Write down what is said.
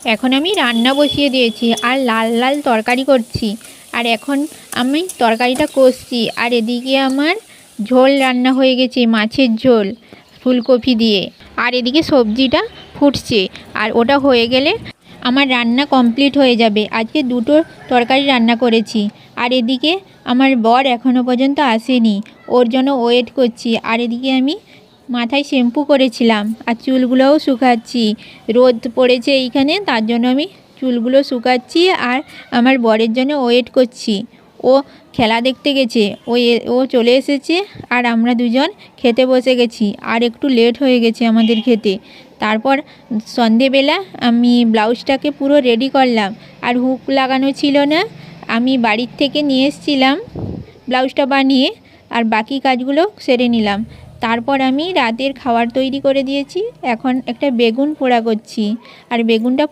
এখন আমি রান্না বসিয়ে দিয়েছি আর লাল লাল তরকারি করছি। আর এখন আমি তরকারিটা কষছি। আর এদিকে আমার ঝোল রান্না হয়ে গেছে, মাছের ঝোল ফুলকপি দিয়ে। আর এদিকে সবজিটা ফুটছে। আর ওটা হয়ে গেলে আমার রান্না কমপ্লিট হয়ে যাবে। আজকে দুটো তরকারি রান্না করেছি। আর এদিকে আমার বর এখনও পর্যন্ত আসেনি, ওর জন্য ওয়েট করছি। আর এদিকে আমি মাথায় শ্যাম্পু করেছিলাম আর চুলগুলোও শুকাচ্ছি। রোদ পড়েছে এইখানে, তার জন্য আমি চুলগুলো শুকাচ্ছি আর আমার বরের জন্য ওয়েট করছি। ও খেলা দেখতে গেছে, ও চলে এসেছে আর আমরা দুজন খেতে বসে গেছি। আর একটু লেট হয়ে গেছে আমাদের খেতে। তারপর সন্ধেবেলা আমি ব্লাউজটাকে পুরো রেডি করলাম। আর হুক লাগানো ছিল না, আমি বাড়ির থেকে নিয়ে এসেছিলাম ব্লাউজটা বানিয়ে। আর বাকি কাজগুলো সেরে নিলাম। তারপর আমি রাতের খাবার তৈরি করে দিয়েছি। এখন একটা বেগুন পোড়া করছি। আর বেগুনটা